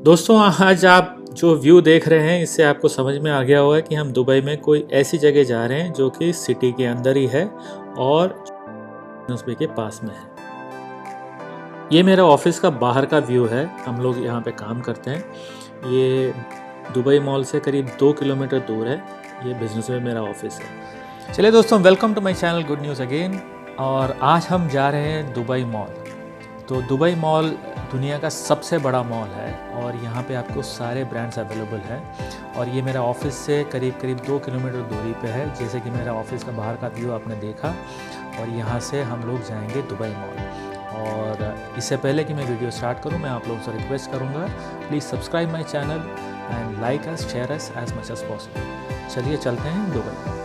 दोस्तों, आज आप जो व्यू देख रहे हैं इससे आपको समझ में आ गया होगा कि हम दुबई में कोई ऐसी जगह जा रहे हैं जो कि सिटी के अंदर ही है और बे के पास में है। ये मेरा ऑफिस का बाहर का व्यू है। हम लोग यहाँ पे काम करते हैं। ये दुबई मॉल से करीब 2 किलोमीटर दूर है। ये बिजनेस में मेरा ऑफिस है। चलिए दोस्तों, welcome to my channel good news again. और आज हम जा रहे हैं दुबई मॉल। तो दुबई मॉल दुनिया का सबसे बड़ा मॉल है और यहाँ पे आपको सारे ब्रांड्स अवेलेबल हैं। और ये मेरा ऑफिस से करीब 2 किलोमीटर दूरी पे है। जैसे कि मेरा ऑफिस का बाहर का व्यू आपने देखा। और यहाँ से हम लोग जाएंगे दुबई मॉल। और इससे पहले कि मैं वीडियो स्टार्ट करूँ, मैं आप लोगों से रिक्वेस्ट करूँगा, please subscribe my channel and like us, share us as much as possible. चलिए चलते हैं दुबई।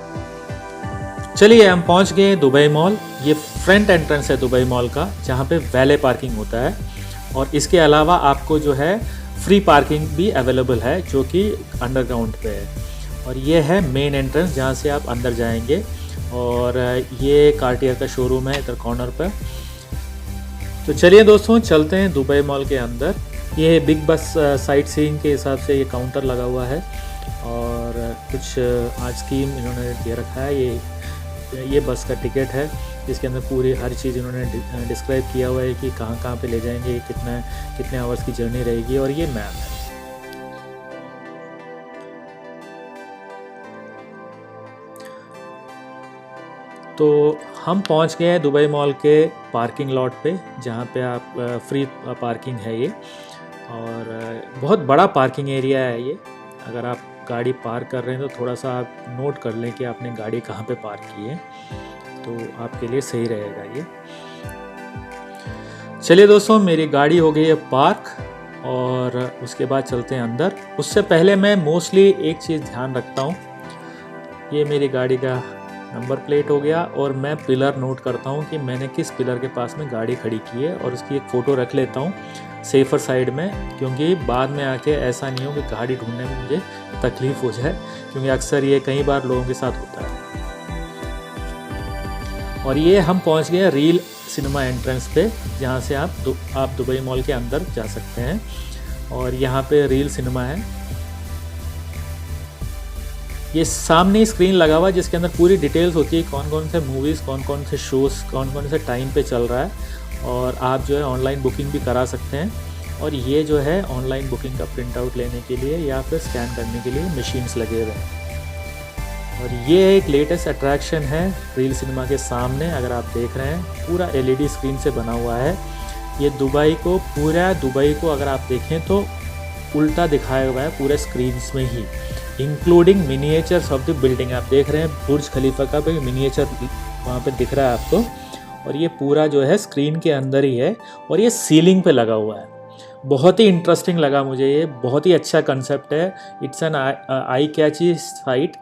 चलिए हम पहुंच गए दुबई मॉल। ये फ्रंट एंट्रेंस है दुबई मॉल का, जहाँ पे वैले पार्किंग होता है। और इसके अलावा आपको जो है फ्री पार्किंग भी अवेलेबल है, जो कि अंडरग्राउंड पे है। और ये है मेन एंट्रेंस जहाँ से आप अंदर जाएंगे। और ये कार्टियर का शोरूम है इधर कॉर्नर पर। तो चलिए दोस्तों, चलते हैं दुबई मॉल के अंदर। ये बिग बस साइट सीइंग के हिसाब से ये काउंटर लगा हुआ है और कुछ आज स्कीम इन्होंने दे रखा है। ये बस का टिकट है, जिसके अंदर पूरी हर चीज़ इन्होंने डिस्क्राइब किया हुआ है कि कहाँ पे ले जाएंगे, कितने आवर्स की जर्नी रहेगी। और ये मैप है। तो हम पहुंच गए हैं दुबई मॉल के पार्किंग लॉट पे, जहाँ पे आप फ्री पार्किंग है ये। और बहुत बड़ा पार्किंग एरिया है ये। अगर आप गाड़ी पार्क कर रहे हैं तो थोड़ा सा आप नोट कर लें कि आपने गाड़ी कहाँ पे पार्क की है, तो आपके लिए सही रहेगा ये। चलिए दोस्तों, मेरी गाड़ी हो गई है पार्क और उसके बाद चलते हैं अंदर। उससे पहले मैं मोस्टली एक चीज़ ध्यान रखता हूँ। ये मेरी गाड़ी का नंबर प्लेट हो गया और मैं पिलर नोट करता हूँ कि मैंने किस पिलर के पास में गाड़ी खड़ी की है, और उसकी एक फ़ोटो रख लेता हूँ सेफर साइड में, क्योंकि बाद में आके ऐसा नहीं हो कि गाड़ी ढूंढने में मुझे तकलीफ़ हो जाए, क्योंकि अक्सर ये कई बार लोगों के साथ होता है। और ये हम पहुंच गए रील सिनेमा एंट्रेंस पे, जहाँ से आप दुबई मॉल के अंदर जा सकते हैं। और यहाँ पे रील सिनेमा है। ये सामने स्क्रीन लगा हुआ है जिसके अंदर पूरी डिटेल्स होती है, कौन कौन से मूवीज़, कौन कौन से शोज़, कौन कौन से टाइम पे चल रहा है। और आप जो है ऑनलाइन बुकिंग भी करा सकते हैं। और ये जो है ऑनलाइन बुकिंग का प्रिंट आउट लेने के लिए या फिर स्कैन करने के लिए मशीन्स लगे हुए हैं। और ये एक लेटेस्ट अट्रैक्शन है रील सिनेमा के सामने। अगर आप देख रहे हैं, पूरा LED स्क्रीन से बना हुआ है। ये पूरा दुबई को अगर आप देखें तो उल्टा दिखाया हुआ है पूरे स्क्रीन में ही, including miniatures of the building. आप देख रहे हैं बुर्ज खलीफा का भी मिनिएचर वहाँ पे दिख रहा है आपको। और ये पूरा जो है स्क्रीन के अंदर ही है और ये सीलिंग पे लगा हुआ है। बहुत ही इंटरेस्टिंग लगा मुझे ये, बहुत ही अच्छा कंसेप्ट है। It's an eye catchy site.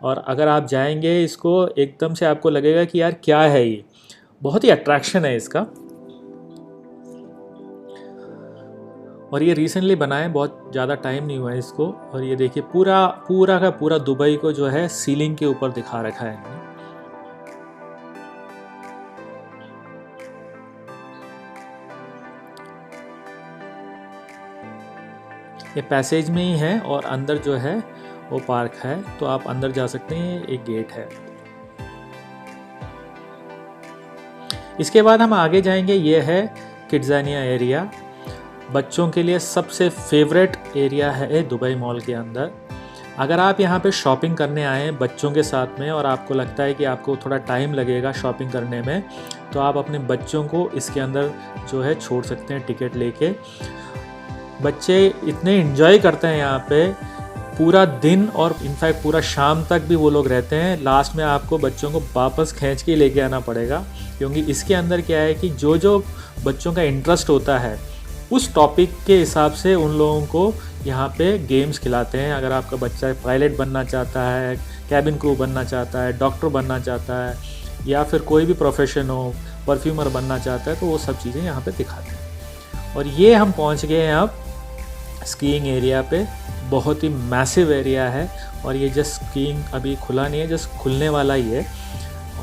और अगर आप जाएंगे इसको, एकदम से आपको लगेगा कि यार क्या है ये, बहुत ही अट्रैक्शन है इसका। और ये रिसेंटली बना है, बहुत ज़्यादा टाइम नहीं हुआ है इसको। और ये देखिए पूरा का पूरा दुबई को जो है सीलिंग के ऊपर दिखा रखा है इन्होंने। ये पैसेज में ही है और अंदर जो है वो पार्क है, तो आप अंदर जा सकते हैं। एक गेट है। इसके बाद हम आगे जाएंगे। ये है किड्ज़ानिया एरिया। बच्चों के लिए सबसे फेवरेट एरिया है दुबई मॉल के अंदर। अगर आप यहाँ पे शॉपिंग करने आए हैं बच्चों के साथ में और आपको लगता है कि आपको थोड़ा टाइम लगेगा शॉपिंग करने में, तो आप अपने बच्चों को इसके अंदर जो है छोड़ सकते हैं टिकट लेके। बच्चे इतने एंजॉय करते हैं यहाँ पे पूरा दिन, और इनफैक्ट पूरा शाम तक भी वो लोग रहते हैं। लास्ट में आपको बच्चों को वापस खींच के लेके आना पड़ेगा, क्योंकि इसके अंदर क्या है कि जो बच्चों का इंटरेस्ट होता है उस टॉपिक के हिसाब से उन लोगों को यहाँ पे गेम्स खिलाते हैं। अगर आपका बच्चा पायलट बनना चाहता है, कैबिन क्रू बनना चाहता है, डॉक्टर बनना चाहता है, या फिर कोई भी प्रोफेशन हो, परफ्यूमर बनना चाहता है, तो वो सब चीज़ें यहाँ पे दिखाते हैं। और ये हम पहुँच गए हैं अब स्कीइंग एरिया पे। बहुत ही मैसिव एरिया है और ये जस्ट स्कीइंग अभी खुला नहीं है, जस्ट खुलने वाला ही है।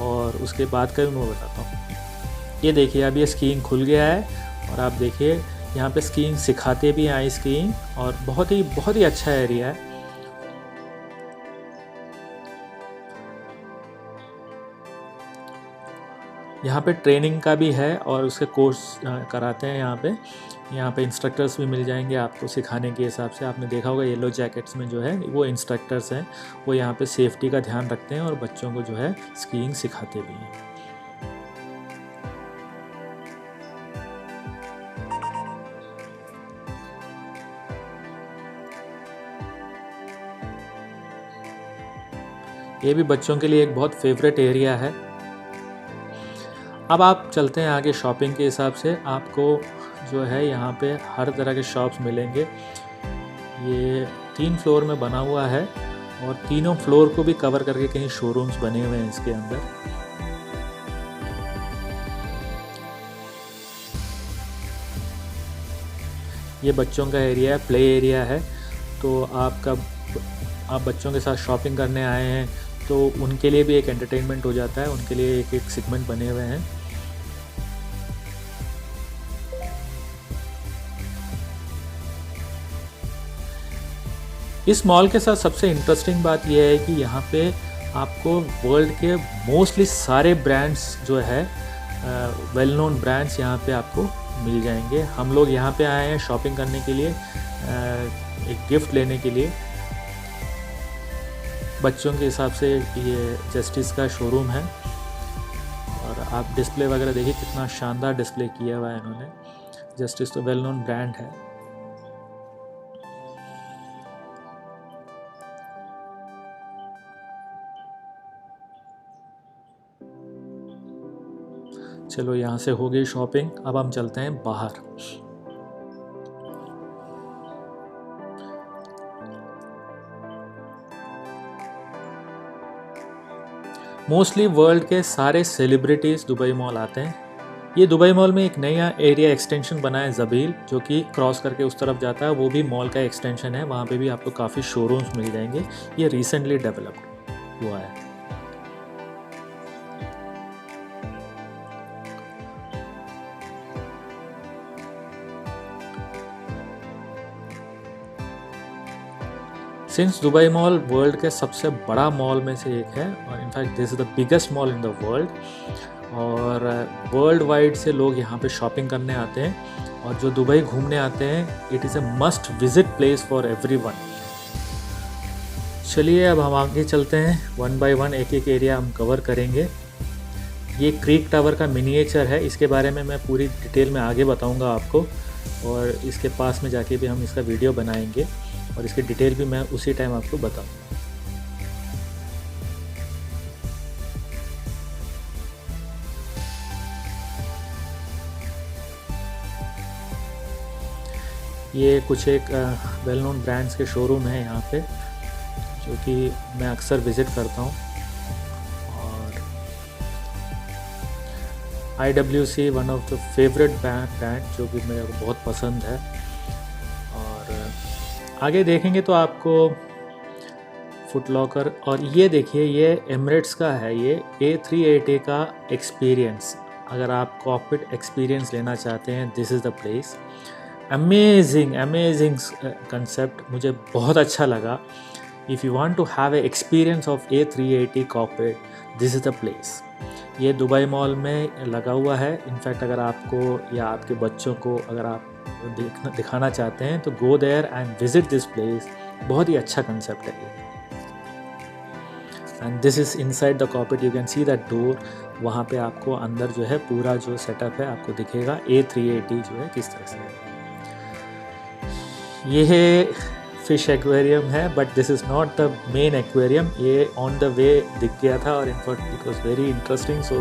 और उसके बाद का भी मैं बताता हूँ। ये देखिए, अब ये स्कीइंग खुल गया है और आप देखिए यहाँ पे स्कीइंग सिखाते भी हैं, आइस स्कीइंग, और बहुत ही अच्छा एरिया है। यहाँ पे ट्रेनिंग का भी है और उसके कोर्स कराते हैं यहाँ पे इंस्ट्रक्टर्स भी मिल जाएंगे आपको सिखाने के हिसाब से। आपने देखा होगा येलो जैकेट्स में जो है वो इंस्ट्रक्टर्स हैं, वो यहाँ पे सेफ्टी का ध्यान रखते हैं और बच्चों को जो है स्कीइंग सिखाते भी हैं। ये भी बच्चों के लिए एक बहुत फेवरेट एरिया है। अब आप चलते हैं आगे शॉपिंग के हिसाब से। आपको जो है यहाँ पे हर तरह के शॉप्स मिलेंगे। ये 3 फ्लोर में बना हुआ है और तीनों फ्लोर को भी कवर करके कहीं शोरूम्स बने हुए हैं इसके अंदर। ये बच्चों का एरिया है, प्ले एरिया है। तो आप बच्चों के साथ शॉपिंग करने आए हैं तो उनके लिए भी एक एंटरटेनमेंट हो जाता है, उनके लिए एक सेगमेंट बने हुए हैं। इस मॉल के साथ सबसे इंटरेस्टिंग बात यह है कि यहाँ पे आपको वर्ल्ड के मोस्टली सारे ब्रांड्स जो है वेल नोन ब्रांड्स यहाँ पे आपको मिल जाएंगे। हम लोग यहाँ पे आए हैं शॉपिंग करने के लिए, एक गिफ्ट लेने के लिए। बच्चों के हिसाब से ये जस्टिस का शोरूम है और आप डिस्प्ले वगैरह देखिए कितना शानदार डिस्प्ले किया हुआ है इन्होंने। जस्टिस तो वेल नोन ब्रांड है। चलो यहाँ से हो गई शॉपिंग, अब हम चलते हैं बाहर। मोस्टली वर्ल्ड के सारे सेलिब्रिटीज़ दुबई मॉल आते हैं। ये दुबई मॉल में एक नया एरिया एक्सटेंशन बना है ज़बील, जो कि क्रॉस करके उस तरफ जाता है। वो भी मॉल का एक्सटेंशन है, वहाँ पे भी आपको काफ़ी शोरूम्स मिल जाएंगे। ये रिसेंटली डेवलप्ड हुआ है। सिंस दुबई मॉल वर्ल्ड के सबसे बड़ा मॉल में से एक है और in fact this is the biggest mall in the world, और वर्ल्ड वाइड से लोग यहाँ पे शॉपिंग करने आते हैं। और जो दुबई घूमने आते हैं, it is a must visit place for everyone. चलिए अब हम आगे चलते हैं, 1 बाय 1 एक एरिया हम कवर करेंगे। ये क्रीक टावर का मिनिएचर है, इसके बारे में मैं पूरी डिटेल में आगे बताऊंगा आपको, और इसके पास में जाके भी हम इसका वीडियो बनाएंगे और इसकी डिटेल भी मैं उसी टाइम आपको बताऊंगा। ये कुछ एक वेल नोन ब्रांड्स के शोरूम है यहाँ पे, जो कि मैं अक्सर विज़िट करता हूँ। और IWC one of the favourite brand जो कि मेरे को बहुत पसंद है। और आगे देखेंगे तो आपको फुट लॉकर, और ये देखिए ये एमिरेट्स का है, ये A380 का एक्सपीरियंस। अगर आप कॉकपिट एक्सपीरियंस लेना चाहते हैं, this is the place. Amazing concept, मुझे बहुत अच्छा लगा। If you want to have a experience of A380 cockpit, this is the place. ये दुबई मॉल में लगा हुआ है। इनफैक्ट अगर आपको या आपके बच्चों को अगर आप दिखाना चाहते हैं तो go there and visit this place. बहुत ही अच्छा कंसेप्ट है ये। And this is inside the cockpit, you can see that door. वहाँ पे आपको अंदर जो है पूरा जो सेटअप है आपको दिखेगा, A380 जो है किस तरह से है। ये है फिश एक्वेरियम है, but this is not the main aquarium. ये ऑन द वे दिख गया था और in fact it was very interesting, so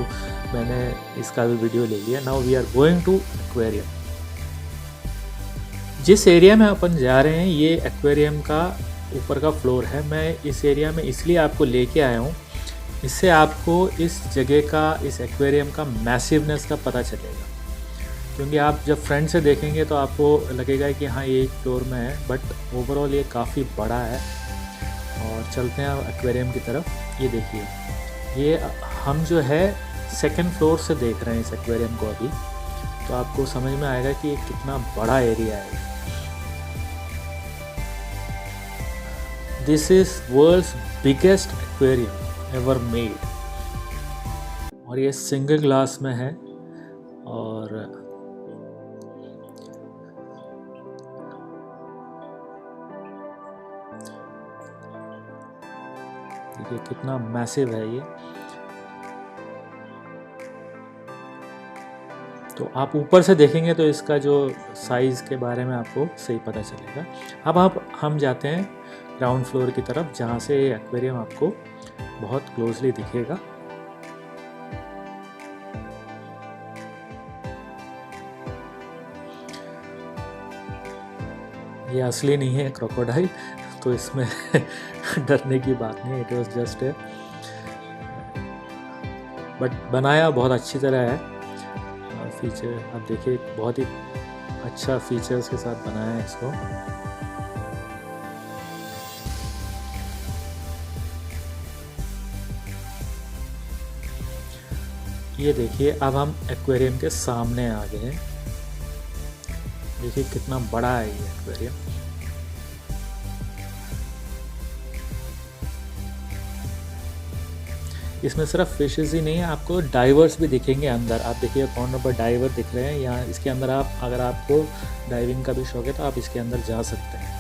मैंने इसका भी वीडियो ले लिया। Now we are going to aquarium. जिस एरिया में अपन जा रहे हैं ये एक्वेरियम का ऊपर का फ्लोर है। मैं इस एरिया में इसलिए आपको लेके आया हूँ, इससे आपको इस जगह का, इस एक्वेरियम का मैसिवनेस का पता चलेगा। क्योंकि आप जब फ्रंट से देखेंगे तो आपको लगेगा कि हाँ ये एक फ्लोर में है, बट ओवरऑल ये काफ़ी बड़ा है। और चलते हैं एक्वेरियम की तरफ। ये देखिए, ये हम जो है सेकंड फ्लोर से देख रहे हैं इस एक्वेरियम को अभी। तो आपको समझ में आएगा कि ये कितना बड़ा एरिया है। This is world's biggest aquarium ever made, और ये सिंगल ग्लास में है। और देखिए कितना मैसिव है ये। तो आप ऊपर से देखेंगे तो इसका जो साइज़ के बारे में आपको सही पता चलेगा। अब हम जाते हैं ग्राउंड फ्लोर की तरफ, जहाँ से एक्वेरियम आपको बहुत क्लोजली दिखेगा। ये असली नहीं है क्रोकोडाइल, तो इसमें डरने की बात नहीं, it was just a, but बनाया बहुत अच्छी तरह है। फीचर आप देखिए, बहुत ही अच्छा फीचर्स के साथ बनाया है इसको। ये देखिए, अब हम एक्वेरियम के सामने आ गए हैं। देखिए कितना बड़ा है ये एक्वेरियम। इसमें सिर्फ फिशेस ही नहीं है, आपको डाइवर्स भी दिखेंगे अंदर। आप देखिए कॉर्नर पर डाइवर दिख रहे हैं यहाँ। इसके अंदर आप, अगर आपको डाइविंग का भी शौक है तो आप इसके अंदर जा सकते हैं।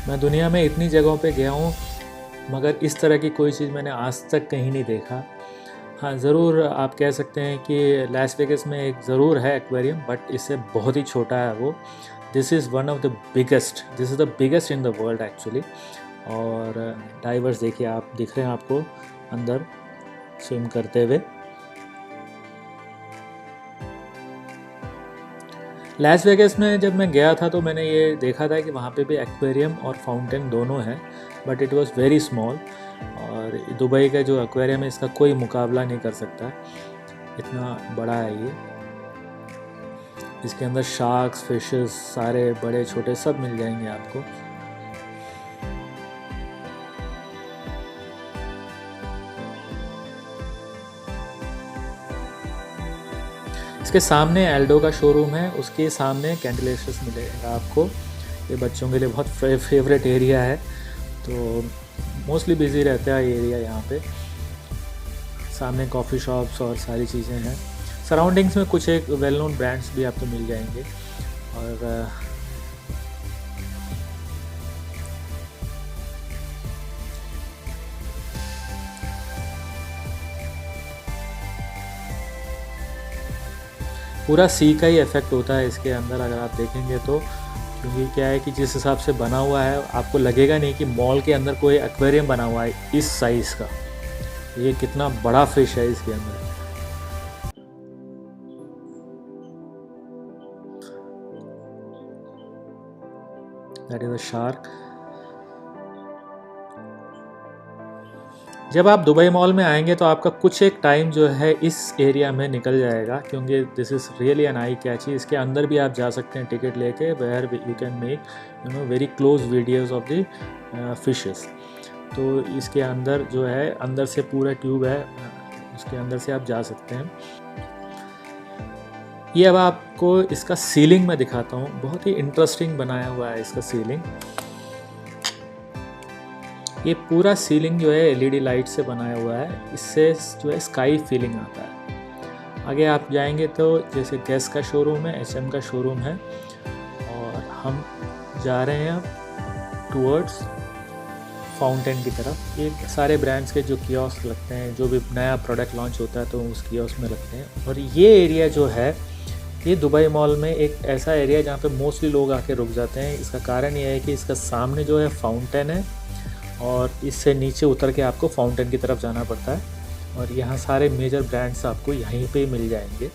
मैं दुनिया में इतनी जगहों पे गया हूँ, मगर इस तरह की कोई चीज़ मैंने आज तक कहीं नहीं देखा। हाँ, ज़रूर आप कह सकते हैं कि लास वेगास में एक ज़रूर है एक्वेरियम, बट इससे बहुत ही छोटा है वो। This is one of the biggest, this is the biggest in the world actually. और डाइवर्स देखिए, आप दिख रहे हैं आपको अंदर स्विम करते हुए। लास वेगास में जब मैं गया था तो मैंने ये देखा था कि वहाँ पे भी एक्वेरियम और फाउंटेन दोनों हैं, but it was very small. और दुबई का जो एक्वेरियम है इसका कोई मुकाबला नहीं कर सकता, इतना बड़ा है ये। इसके अंदर शार्क्स, फिशेस, सारे बड़े छोटे सब मिल जाएंगे आपको। इसके सामने एल्डो का शोरूम है, उसके सामने कैंटिलेशस मिलेगा आपको। ये बच्चों के लिए बहुत फेवरेट एरिया है, तो मोस्टली बिजी रहता है एरिया यहाँ पे। सामने कॉफ़ी शॉप्स और सारी चीज़ें हैं। सराउंडिंग्स में कुछ एक वेल नोन ब्रांड्स भी आपको मिल जाएंगे। और पूरा सी का ही इफ़ेक्ट होता है इसके अंदर, अगर आप देखेंगे तो। क्योंकि क्या है कि जिस हिसाब से बना हुआ है, आपको लगेगा नहीं कि मॉल के अंदर कोई एक्वेरियम बना हुआ है इस साइज़ का। ये कितना बड़ा फिश है इसके अंदर। That is a shark. जब आप दुबई मॉल में आएंगे तो आपका कुछ एक टाइम जो है इस एरिया में निकल जाएगा, क्योंकि this is really an eye catchy. इसके अंदर भी आप जा सकते हैं टिकट लेके, where you can make very close videos of the fishes. तो इसके अंदर जो है, अंदर से पूरा ट्यूब है, उसके अंदर से आप जा सकते हैं। ये अब आपको इसका सीलिंग में दिखाता हूँ। बहुत ही इंटरेस्टिंग बनाया हुआ है इसका सीलिंग। ये पूरा सीलिंग जो है एलईडी लाइट से बनाया हुआ है, इससे जो है स्काई फीलिंग आता है। आगे आप जाएंगे तो जैसे गैस का शोरूम है, एचएम का शोरूम है, और हम जा रहे हैं अब टूवर्ड्स फाउंटेन की तरफ। ये सारे ब्रांड्स के जो कियोस्क लगते हैं, जो भी नया प्रोडक्ट लॉन्च होता है तो उस कियोस्क में लगते हैं। और ये एरिया जो है, ये दुबई मॉल में एक ऐसा एरिया है जहाँ पे मोस्टली लोग आके रुक जाते हैं। इसका कारण ये है कि इसका सामने जो है फाउंटेन है, और इससे नीचे उतर के आपको फाउंटेन की तरफ जाना पड़ता है। और यहाँ सारे मेजर ब्रांड्स आपको यहीं पे ही मिल जाएंगे।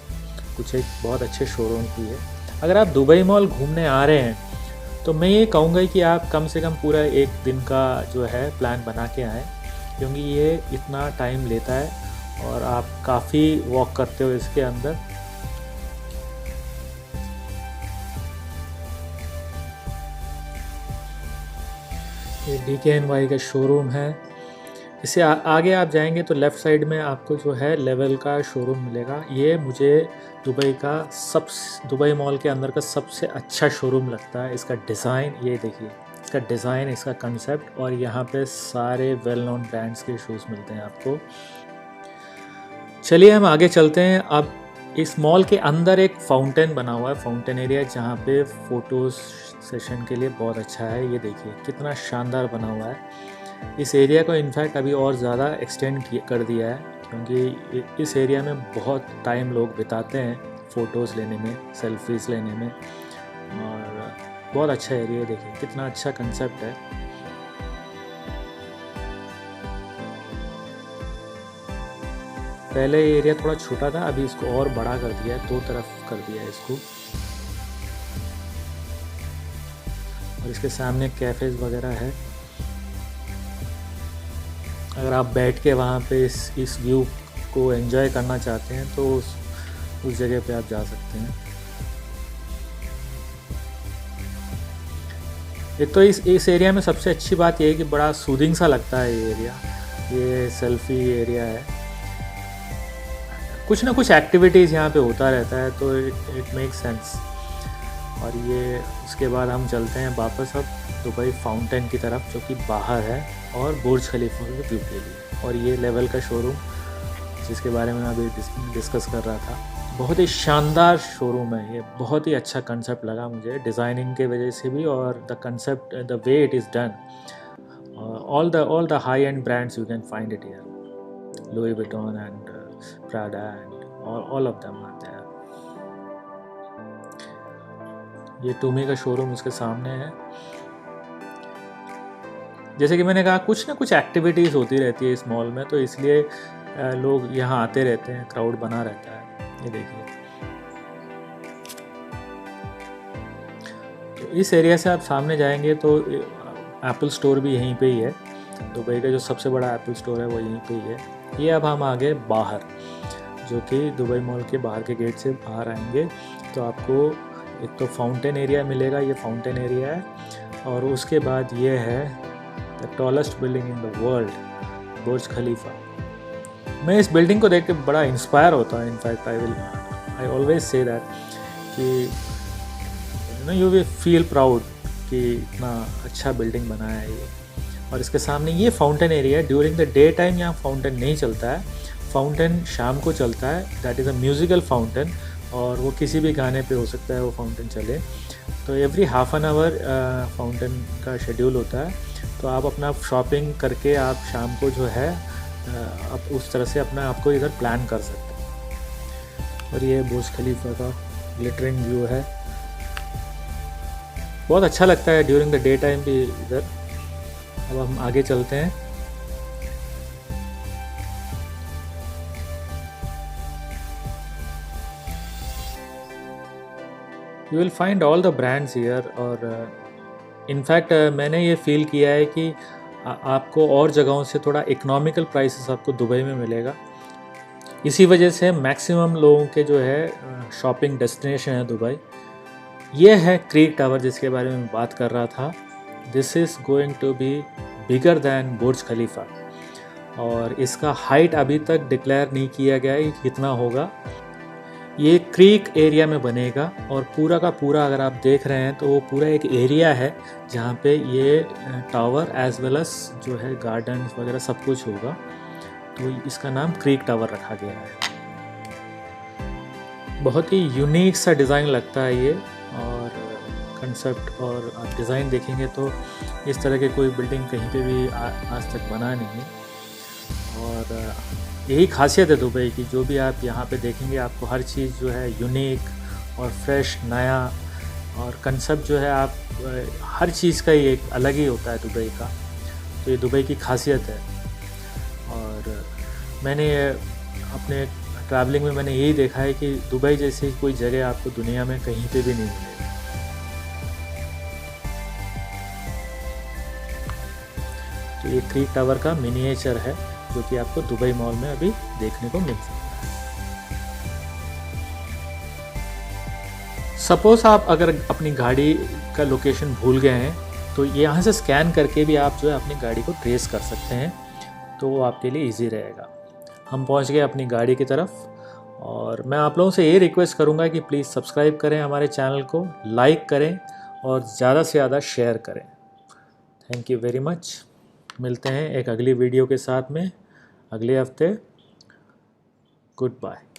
कुछ एक बहुत अच्छे शोरूम भी है। अगर आप दुबई मॉल घूमने आ रहे हैं तो मैं ये कहूँगा कि आप कम से कम पूरा एक दिन का जो है प्लान बना के आएँ, क्योंकि ये इतना टाइम लेता है और आप काफ़ी वॉक करते हो इसके अंदर। ये DKNY का शोरूम है। इससे आगे आप जाएंगे तो लेफ़्ट साइड में आपको जो है लेवल का शोरूम मिलेगा। ये मुझे दुबई मॉल के अंदर का सबसे अच्छा शोरूम लगता है। इसका डिज़ाइन ये देखिए, इसका डिज़ाइन, इसका कंसेप्ट, और यहाँ पे सारे वेल नोन ब्रांड्स के शूज़ मिलते हैं आपको। चलिए हम आगे चलते हैं। अब इस मॉल के अंदर एक फाउंटेन बना हुआ है, फाउंटेन एरिया, जहाँ पे फ़ोटोज़ सेशन के लिए बहुत अच्छा है। ये देखिए कितना शानदार बना हुआ है। इस एरिया को इनफैक्ट अभी और ज़्यादा एक्सटेंड कर दिया है, क्योंकि इस एरिया में बहुत टाइम लोग बिताते हैं फ़ोटोज़ लेने में, सेल्फीज़ लेने में, और बहुत अच्छा एरिया है। देखिए कितना अच्छा कंसेप्ट है। पहले ये एरिया थोड़ा छोटा था, अभी इसको और बड़ा कर दिया है, 2 तरफ कर दिया है इसको। और इसके सामने कैफ़ेज़ वगैरह है। अगर आप बैठ के वहाँ पे इस व्यू को एंजॉय करना चाहते हैं तो उस जगह पे आप जा सकते हैं। एक तो इस एरिया में सबसे अच्छी बात ये है कि बड़ा सूदिंग सा लगता है ये एरिया। ये सेल्फी एरिया है। कुछ ना कुछ एक्टिविटीज़ यहाँ पे होता रहता है, तो इट मेक सेंस। और ये उसके बाद हम चलते हैं वापस अब दुबई फाउंटेन की तरफ, जो कि बाहर है, और बुर्ज खलीफा के व्यू के लिए। और ये लेवल का शोरूम जिसके बारे में मैं अभी डिस्कस कर रहा था, बहुत ही शानदार शोरूम है ये। बहुत ही अच्छा कंसेप्ट लगा मुझे, डिज़ाइनिंग के वजह से भी, और the concept, the way it is done. All the high and brands you can find it here, Louis Vuitton and Prada and all of them आते हैं। ये टूमी का शोरूम उसके सामने है। जैसे कि मैंने कहा, कुछ ना कुछ एक्टिविटीज़ होती रहती है इस मॉल में, तो इसलिए लोग यहाँ आते रहते हैं, क्राउड बना रहता है। ये देखिए, तो इस एरिया से आप सामने जाएंगे तो एप्पल स्टोर भी यहीं पे ही है। दुबई का जो सबसे बड़ा एप्पल स्टोर है वो यहीं पे ही है। ये अब हम आ गए बाहर, जो कि दुबई मॉल के बाहर के गेट से बाहर आएंगे तो आपको एक तो फाउंटेन एरिया मिलेगा। ये फाउंटेन एरिया है, और उसके बाद ये है the tallest building in the world, Burj Khalifa. मैं इस बिल्डिंग को देख के बड़ा इंस्पायर होता हूँ। In fact I always say that कि यू विल फील प्राउड कि इतना अच्छा बिल्डिंग बनाया है ये। और इसके सामने ये फाउंटेन एरिया है। ड्यूरिंग द डे टाइम यहाँ फाउंटेन नहीं चलता है, फाउंटेन शाम को चलता है। That is a musical fountain, और वो किसी भी गाने पे हो सकता है वो फाउंटेन चले। तो every half an hour fountain का शेड्यूल होता है। तो आप अपना शॉपिंग करके आप शाम को जो है आप उस तरह से अपना आपको इधर प्लान कर सकते हैं। और ये बुर्ज खलीफा का ग्लिटरिंग व्यू है, बहुत अच्छा लगता है ड्यूरिंग द डे टाइम भी इधर। अब हम आगे चलते हैं। You will find all the brands here. और इनफैक्ट मैंने ये फ़ील किया है कि आपको और जगहों से थोड़ा इकोनॉमिकल प्राइसेस आपको दुबई में मिलेगा। इसी वजह से मैक्सिमम लोगों के जो है शॉपिंग डेस्टिनेशन है दुबई। ये है क्रीक टावर जिसके बारे में बात कर रहा था। This is going to be bigger than Burj Khalifa, और इसका हाइट अभी तक डिक्लेयर नहीं किया गया है कितना होगा। ये क्रीक एरिया में बनेगा, और पूरा का पूरा अगर आप देख रहे हैं तो वो पूरा एक एरिया है जहाँ पे ये टावर एज वेल एस जो है गार्डन वगैरह सब कुछ होगा। तो इसका नाम क्रीक टावर रखा गया है। बहुत ही यूनिक सा डिज़ाइन लगता है ये, और कंसेप्ट और आप डिज़ाइन देखेंगे तो इस तरह के कोई बिल्डिंग कहीं पे भी आज तक बना नहीं है। और यही खासियत है दुबई की, जो भी आप यहाँ पे देखेंगे आपको हर चीज़ जो है यूनिक और फ्रेश, नया, और कंसेप्ट जो है आप हर चीज़ का ही एक अलग ही होता है दुबई का। तो ये दुबई की खासियत है। और मैंने अपने ट्रैवलिंग में मैंने यही देखा है कि दुबई जैसी कोई जगह आपको दुनिया में कहीं पे भी नहीं मिलेगी। तो ये क्रीक टावर का मिनिएचर है जो कि आपको दुबई मॉल में अभी देखने को मिल सकता है। सपोज़ आप अगर अपनी गाड़ी का लोकेशन भूल गए हैं तो यहाँ से स्कैन करके भी आप जो है अपनी गाड़ी को ट्रेस कर सकते हैं, तो वो आपके लिए ईजी रहेगा। हम पहुँच गए अपनी गाड़ी की तरफ, और मैं आप लोगों से ये रिक्वेस्ट करूँगा कि प्लीज़ सब्सक्राइब करें हमारे चैनल को, लाइक करें और ज़्यादा से ज़्यादा शेयर करें। Thank you very much. मिलते हैं एक अगली वीडियो के साथ में अगले हफ्ते। Good bye.